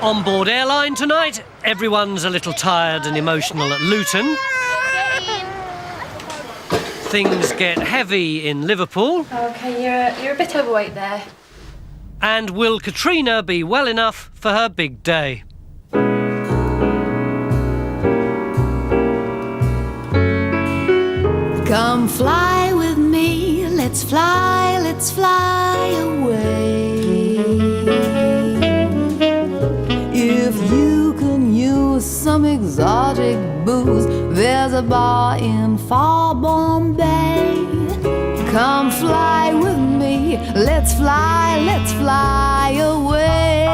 On board Airline tonight, everyone's a little tired and emotional at Luton. Things get heavy in Liverpool. Okay, you're a bit overweight there. And will Katrina be well enough for her big day? Come fly with me, let's fly away. If you can use some exotic booze, there's a bar in far Bombay. Come fly with me, let's fly away.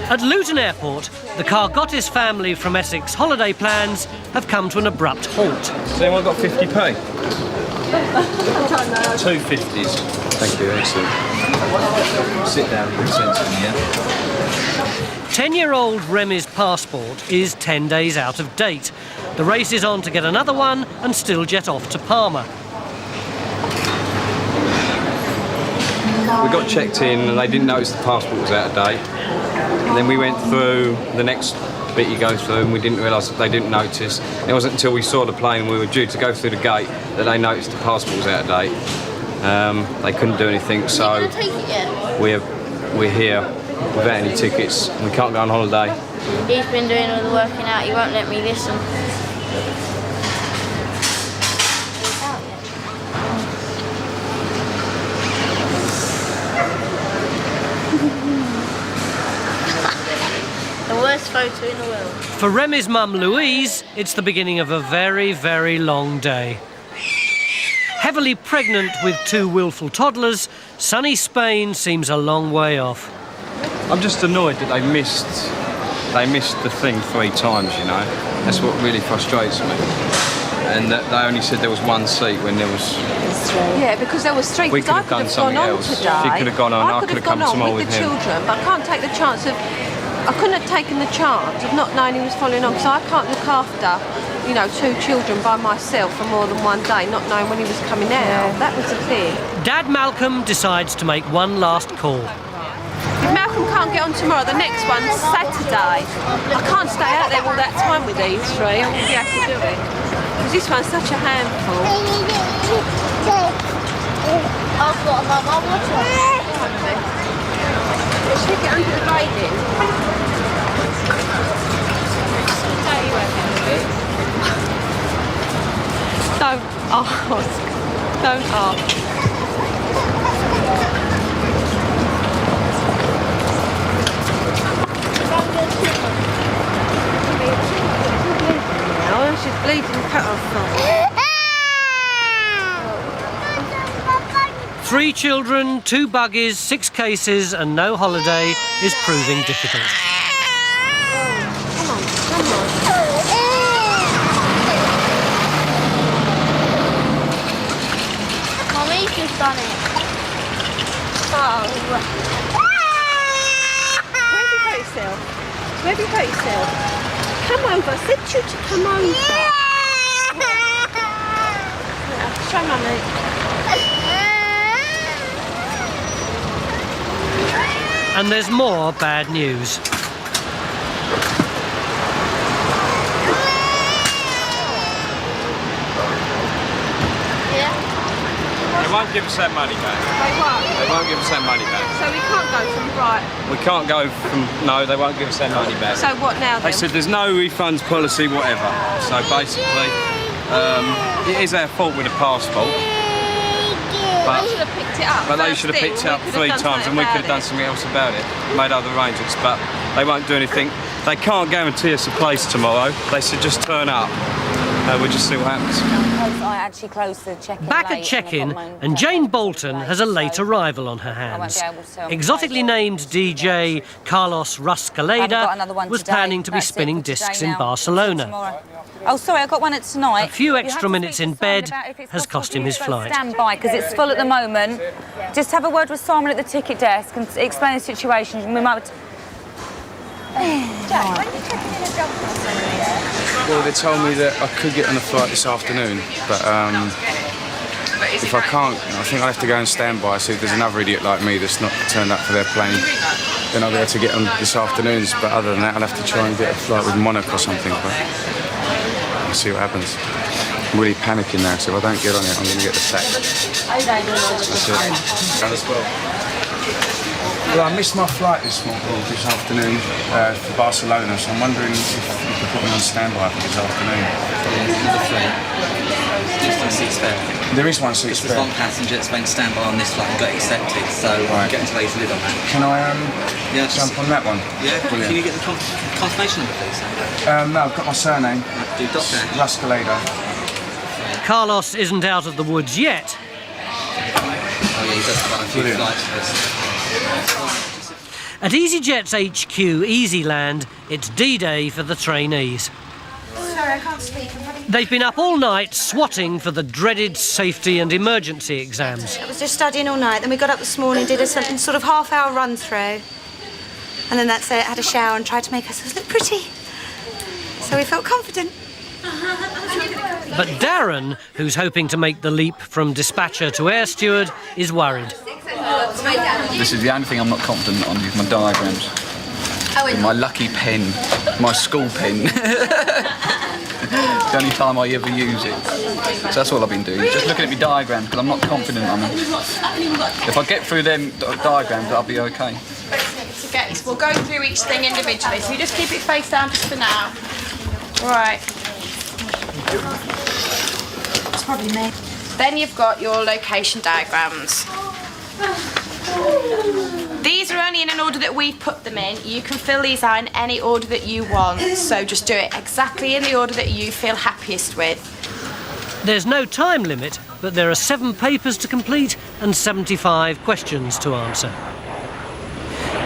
At Luton Airport, the Cargottis family from Essex holiday plans have come to an abrupt halt. Has anyone got 50p? 2 50s. Thank you, excellent. Sit down and send to me, yeah? 10-year-old Remy's passport is 10 days out of date. The race is on to get another one and still jet off to Palma. We got checked in and they didn't notice the passport was out of date. And then we went through the next bit you go through and we didn't realise that they didn't notice. It wasn't until we saw the plane and we were due to go through the gate that they noticed the passport was out of date. They couldn't do anything, so we're here without any tickets. We can't go on holiday. He's been doing all the working out, he won't let me listen. The worst photo in the world. For Remy's mum Louise, it's the beginning of a very, very long day. Heavily pregnant with 2 willful toddlers, sunny Spain seems a long way off. I'm just annoyed that they missed the thing 3 times, you know. That's what really frustrates me. And that they only said there was 1 seat when there was... Yeah, because there was 3. We could have done something else. She could have gone on, I could have come tomorrow with him. Children, but I can't take the chance of... I couldn't have taken the chance of not knowing he was following on, because I can't look after, you know, 2 children by myself for more than 1 day, not knowing when he was coming out. That was the thing. Dad Malcolm decides to make one last call. If Malcolm can't get on tomorrow, the next one's Saturday. I can't stay out there all that time with these 3. I won't be able to do it. Because this one's such a handful. I've got Mum, I'll watch it. Let's stick it under the grading. Don't ask. Don't ask. Now she's bleeding cut off. 3 children, 2 buggies, 6 cases and no holiday is proving difficult. Come on. Mummy's just done it. Oh. Where have you got yourself? Where have you got yourself? Come over. I said to you to come over. Show Mummy. And there's more bad news. Yeah? They won't give us that money back. They won't? They won't give us that money back. So we can't go from Brighton? We can't go from... No, they won't give us that money back. So what now then? They said there's no refunds policy, whatever. So basically, it is our fault with the passport. But they should have picked it up. But they should have picked it up 3 times and we could have done something else about it, made other arrangements, but they won't do anything. They can't guarantee us a place tomorrow. They said just turn up. We'll just see what happens. I actually closed the check-in Back late at check-in, and I've got my own and Jane check-in Boulton has a late arrival on her I won't hands. be able to tell Exotically named DJ Carlos I've got Ruscaleda another one was today. planning to be That's it spinning for today discs in now. Barcelona. Tomorrow. Oh, sorry, I got one at tonight. A few You have extra to minutes speak to in Simon bed about if it's has possible cost for him you his to go flight. Stand by, because it's full at the moment. Just have a word with Simon at the ticket desk and explain the situation. We might... Well, they told me that I could get on a flight this afternoon, but if I can't, I think I'll have to go and stand by, see if there's another idiot like me that's not turned up for their plane. Then I'll be able to get on this afternoon's, but other than that, I'll have to try and get a flight with Monaco or something. But I'll see what happens. I'm really panicking now, so if I don't get on it, I'm going to get the sack. That's it. Well, I missed my flight this afternoon for Barcelona, so I'm wondering if you could put me on standby for this afternoon. Just one seat spare. There is one seat Just spare. one passenger that's been standby on this flight and got accepted, so Right. I'm getting to lay to live on that. Can I Yeah, jump on that one? Yeah, Brilliant. can you get the confirmation number, please? No, I've got my surname. Do Doctor. Ruscaleda. Carlos isn't out of the woods yet. Oh yeah, he does quite a few Brilliant. flights for us. At easyJet's HQ, Easyland, it's D-Day for the trainees. Sorry, I can't speak. They've been up all night swatting for the dreaded safety and emergency exams. I was just studying all night, then we got up this morning, did a sort of half-hour run-through, and then that's it, had a shower and tried to make ourselves look pretty. So we felt confident. But Darren, who's hoping to make the leap from dispatcher to air steward, is worried. This is the only thing I'm not confident on, is my diagrams. With my lucky pen, my school pen. It's the only time I ever use it. So that's all I've been doing, just looking at my diagrams, because I'm not confident on them. If I get through them diagrams, I'll be okay. We'll go through each thing individually, so you just keep it face down just for now. Right. It's probably me. Then you've got your location diagrams. These are only in an order that we put them in. You can fill these out in any order that you want, so just do it exactly in the order that you feel happiest with. There's no time limit, but there are 7 papers to complete and 75 questions to answer.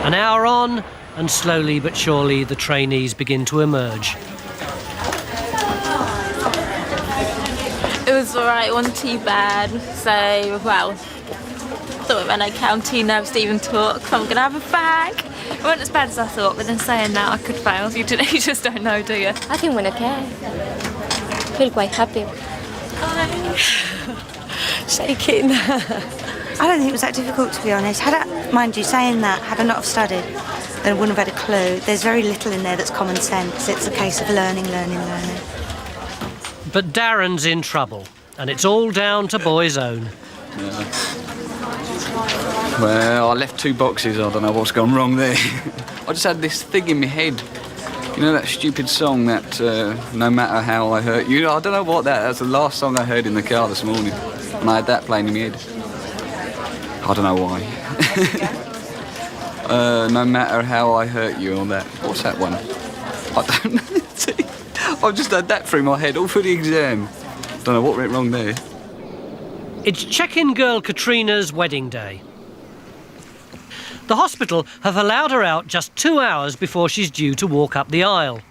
An hour on, and slowly but surely the trainees begin to emerge. It was alright, it wasn't too bad. So, well, thought when I came too nervous to even talk, so I'm gonna have a bag. It wasn't as bad as I thought, but then saying that I could fail. You just don't know, do you? I think we're okay. I feel quite happy. Shaking. I don't think it was that difficult, to be honest. Mind you, saying that, had I not have studied, then I wouldn't have had a clue. There's very little in there that's common sense. It's a case of learning. But Darren's in trouble, and it's all down to Boy's Own. Yeah. Well, I left 2 boxes, I don't know what's gone wrong there. I just had this thing in my head. You know that stupid song that No Matter How I Hurt You? I don't know what that's the last song I heard in the car this morning. And I had that playing in my head. I don't know why. No matter how I hurt you on that. What's that one? I don't know. I've just had that through my head all for the exam. Don't know what went wrong there. It's check-in girl Katrina's wedding day. The hospital have allowed her out just 2 hours before she's due to walk up the aisle.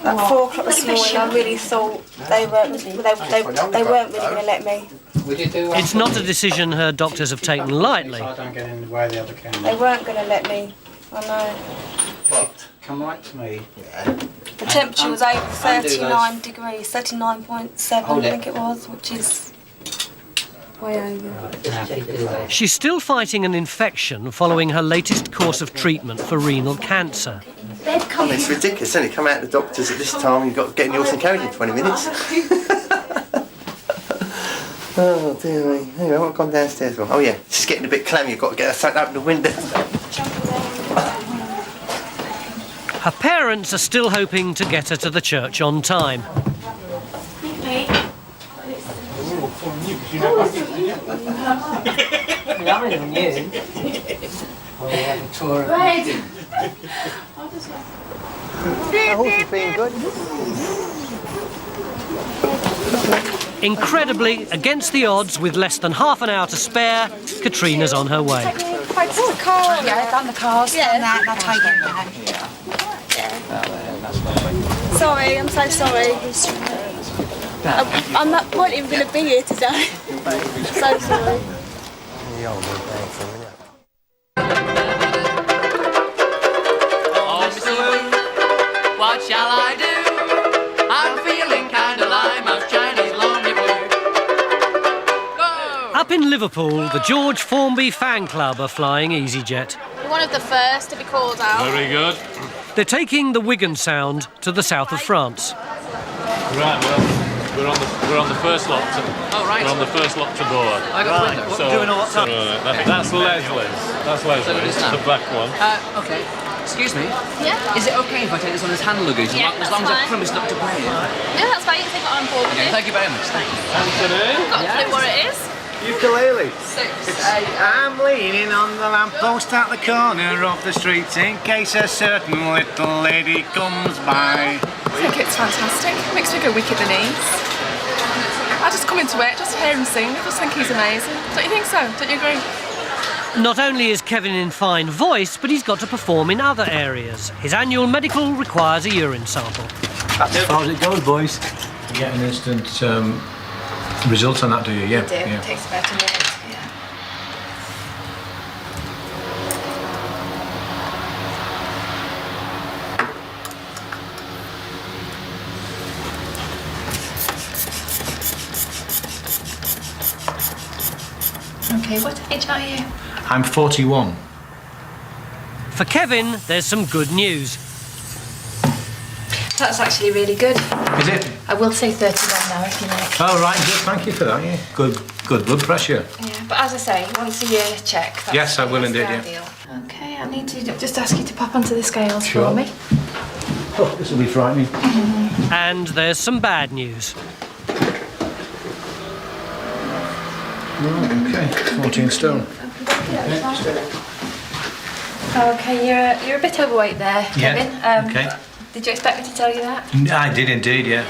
At 4 o'clock this morning, I really thought they weren't really going to let me. It's not a decision her doctors have taken lightly. They weren't going to let me. I know. What? Come right to me. The temperature was over 39 degrees, 39.7 I think it was, which is way over. She's still fighting an infection following her latest course of treatment for renal cancer. It's ridiculous, isn't it? Come out to the doctors at this time, you've got to get in the horse and carriage in 20 minutes. Oh dear me. Anyway, what have gone downstairs for? Oh yeah, she's getting a bit clammy, you've got to get her sucked open the window. Her parents are still hoping to get her to the church on time. The horse is being good. Incredibly, against the odds, with less than half an hour to spare, Katrina's on her way. Thanks for the car. Yeah, done the cars. Yeah. Done that, and I'll take it back. Sorry, I'm so sorry. I'm not not even going to be here today. So sorry. Oh, Mr. Lou, what shall I do? I'm feeling kind of lime of Chinese lonely blue. Up in Liverpool, the George Formby fan club are flying easyJet. You're one of the first to be called out. Very good. They're taking the Wigan sound to the south of France. Right, well, we're on the first lot. We're on the first lot to board. I got the window. What doing all that? That's Leslie's. That's Leslie's. The black one. Okay. Excuse me. Yeah? Is it okay if I take this on as hand luggage? Yeah, as long as I that's promise not to break it. Yeah, that's fine. You can take it on board with you. Thank you very much. Thank you. I've got to know what it is. Ukulele. 6. I'm leaning on the lamppost at the corner of the street in case a certain little lady comes by. I think it's fantastic. Makes me go weak at the knees. I just come into it, just hear him sing. I just think he's amazing. Don't you think so? Don't you agree? Not only is Kevin in fine voice, but he's got to perform in other areas. His annual medical requires a urine sample. That's as far as it goes, boys. You get an instant result on that, do you? Yeah. You do. Yeah. It takes about a minute. Yeah. Okay, what age are you? I'm 41. For Kevin, there's some good news. That's actually really good. Is it? I will say 31 now if you like. Oh, right, good. Thank you for that. Yeah. Good blood pressure. Yeah, but as I say, once a year check. Yes, I will that's indeed, the yeah. ideal. Okay, I need to just ask you to pop onto the scales Sure. for me. Oh, this will be frightening. And there's some bad news. Right, okay. 14 stone. Okay, you're a bit overweight there, Kevin. Yeah, okay. Did you expect me to tell you that? I did indeed, yeah.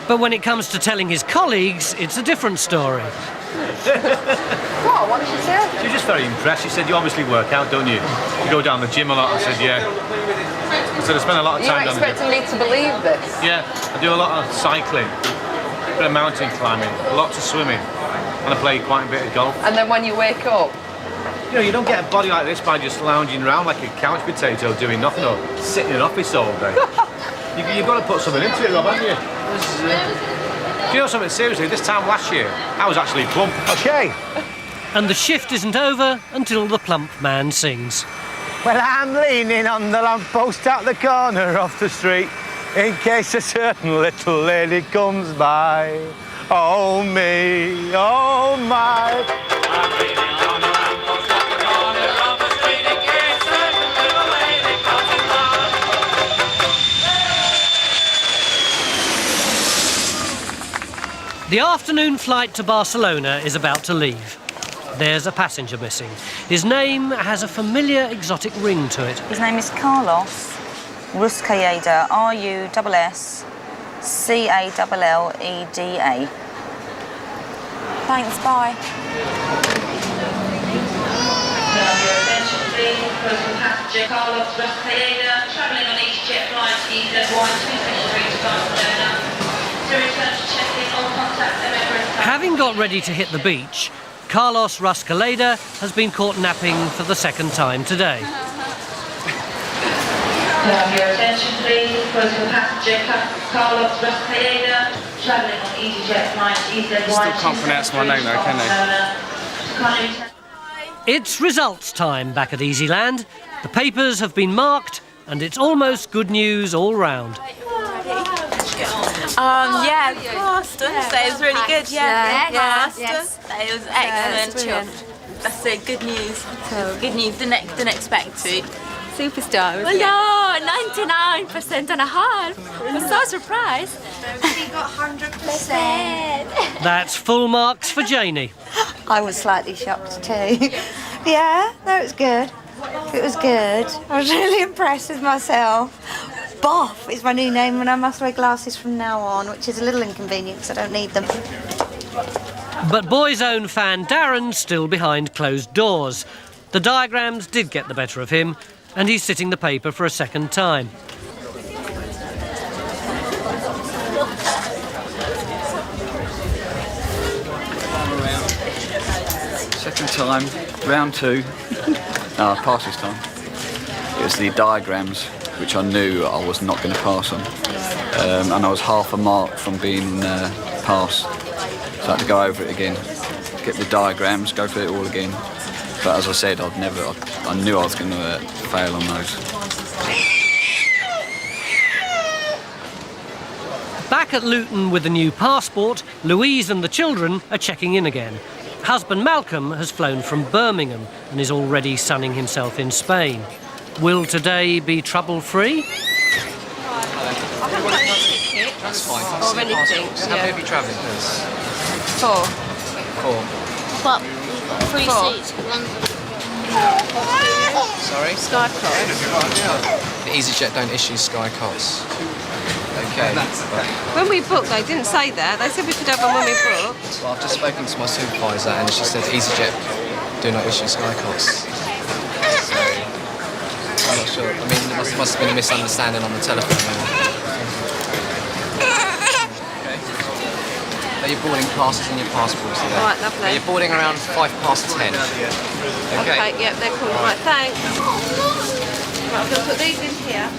But when it comes to telling his colleagues, it's a different story. What did she say? She was just very impressed. She said, you obviously work out, don't you? You go down the gym a lot. I said, yeah. I said, I spend a lot of time down the gym. You're expecting me to believe this? Yeah, I do a lot of cycling, a bit of mountain climbing, lots of swimming, and I play quite a bit of golf. And then when you wake up, You know, you don't get a body like this by just lounging around like a couch potato doing nothing or sitting in an office all day. You've got to put something into it, Rob, haven't you? Do you know something, seriously, this time last year, I was actually plump. Okay. And the shift isn't over until the plump man sings. Well, I'm leaning on the lamppost at the corner of the street in case a certain little lady comes by. Oh me, oh my. I'm leaning on the lamppost at the corner of the street in case a certain little lady comes by. The afternoon flight to Barcelona is about to leave. There's a passenger missing. His name has a familiar exotic ring to it. His name is Carlos Ruscalleda, R-U-S-S-C-A-L-L-E-D-A. Thanks, bye. Carlos Ruscalleda, travelling on easyJet flight easyJet to Barcelona. To return to check-in, all contact Emirates. Having got ready to hit the beach, Carlos Ruscalleda has been caught napping for the second time today. Now, your attention please, protocol passenger Carlos Ruscalleda, travelling on easyJet flight easyJet. Still can't pronounce my name though, can they? It's results time back at Easyland. The papers have been marked, and it's almost good news all round. Yeah, of course. It was really good. Yeah. Yes. It was excellent. That's it. Good news. So good news. Didn't expect it. Superstar. Well, no, 99% and a half. I'm so surprised. She got 100%. That's full marks for Janie. I was slightly shocked too. Yeah, that was good. It was good. I was really impressed with myself. Boff is my new name, and I must wear glasses from now on, which is a little inconvenient because I don't need them. But Boy's own fan Darren's still behind closed doors. The diagrams did get the better of him, and he's sitting the paper for a second time. Second time, round 2. No, I passed this time. It was the diagrams, which I knew I was not going to pass on. And I was half a mark from being passed. So I had to go over it again, get the diagrams, go through it all again. But as I said, I knew I was going to fail on those. Back at Luton with the new passport, Louise and the children are checking in again. Husband Malcolm has flown from Birmingham and is already sunning himself in Spain. Will today be trouble-free? I haven't got any tickets. That's fine. Or anything. How many are you travelling, please? 4. 4. But 3 seats. Sorry? Sky Cost. The easyJet don't issue Sky Costs. Okay. When we booked, they didn't say that. They said we could have them when we booked. Well, I've just spoken to my supervisor and she said easyJet do not issue Sky Costs. So, I'm not sure. I mean, there must have been a misunderstanding on the telephone. Okay. Are you boarding passes and your passports today? Right, lovely. You're boarding around 10:05. Okay, yep, they're cool. Right, thanks. Right, I'm going to put these in here.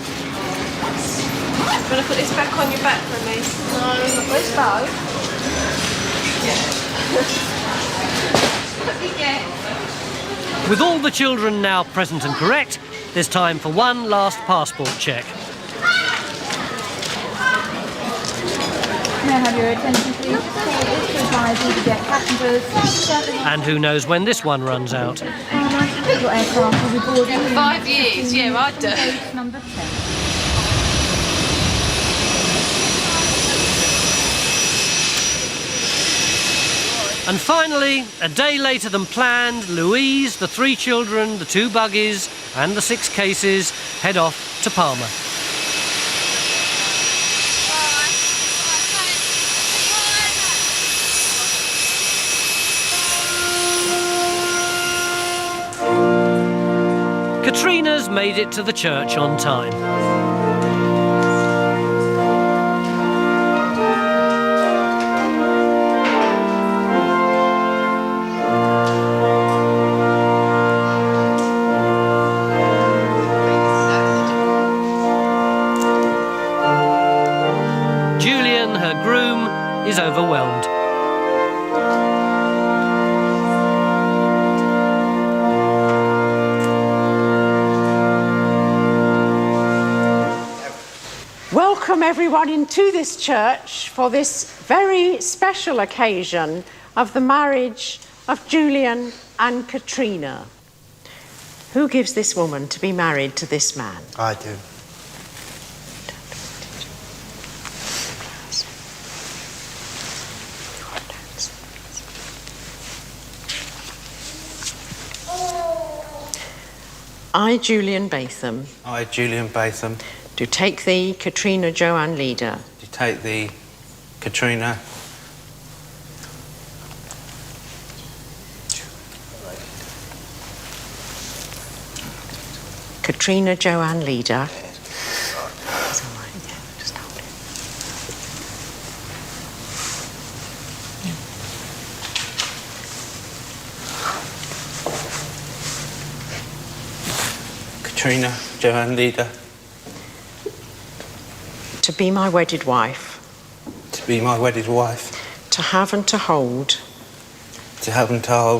I'm going to put this back on your back for me. No. Where's Bo? What did you get? With all the children now present and correct, there's time for one last passport check. May I have your attention, please? This to advise easyJet passengers. And who knows when this one runs out. Your aircraft will be boarding in 5 years, yeah, I do. gate number 10. And finally, a day later than planned, Louise, the 3 children, the 2 buggies and the 6 cases head off to Palma. Katrina's made it to the church on time. Julian, her groom, is overwhelmed. Welcome everyone into this church for this very special occasion of the marriage of Julian and Katrina. Who gives this woman to be married to this man? I do. I, Julian Batham, I, Julian Batham, do take thee, Katrina Joanne Leader, do take thee, Katrina Joanne Leader, Katrina Joanne Leader, to be my wedded wife, to be my wedded wife, to have and to hold,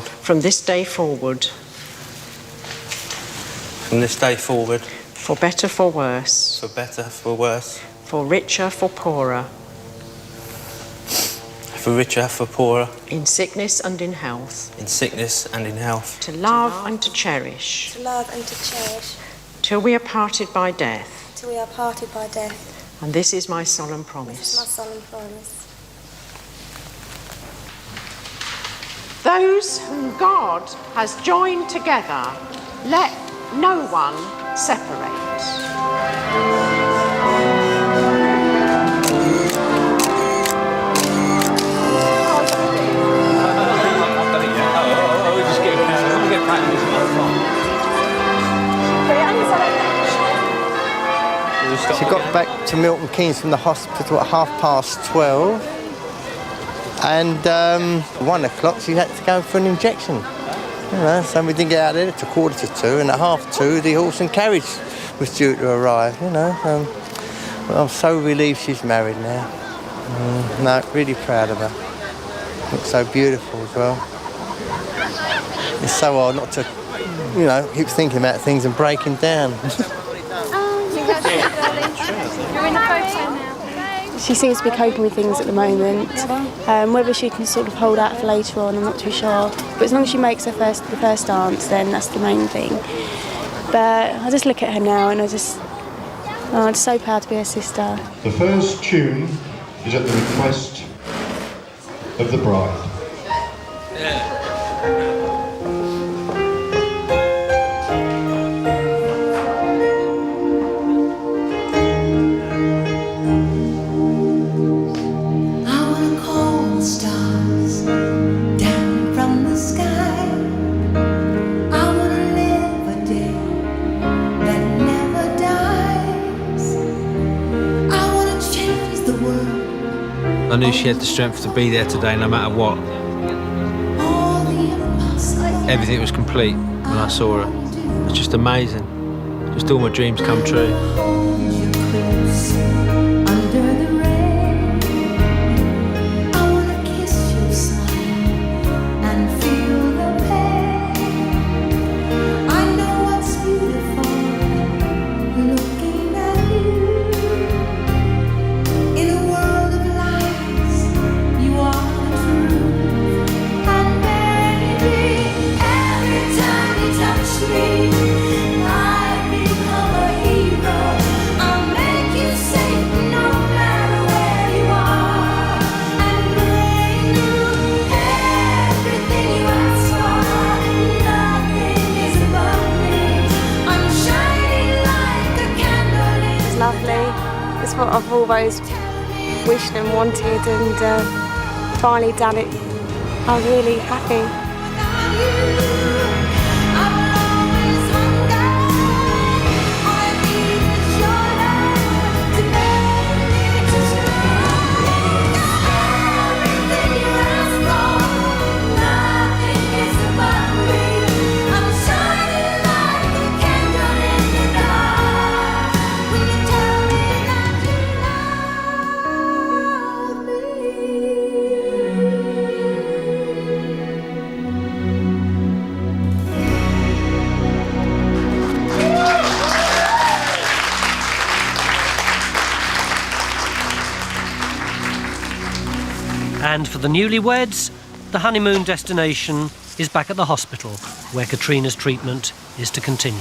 from this day forward, for better, for worse, for richer, for poorer, in sickness and in health, to love and to cherish, till we are parted by death. And this is my solemn promise. Those whom God has joined together, let no one separate. She got back to Milton Keynes from the hospital at 12:30. And 1 o'clock she had to go for an injection. You know, so we didn't get out there till 1:45, and at 2:30 the horse and carriage was due to arrive, you know. I'm so relieved she's married now. No, really proud of her. Looks so beautiful as well. It's so hard not to, you know, keep thinking about things and breaking down. You're in a photo now. She seems to be coping with things at the moment. Whether she can sort of hold out for later on, I'm not too sure. But as long as she makes the first dance, then that's the main thing. But I just look at her now and I'm just so proud to be her sister. The first tune is at the request of the bride. I knew she had the strength to be there today no matter what. Everything was complete when I saw her. It's just amazing. Just all my dreams come true. It's what I've always wished and wanted, and finally done it. I'm really happy. And for the newlyweds, the honeymoon destination is back at the hospital, where Katrina's treatment is to continue.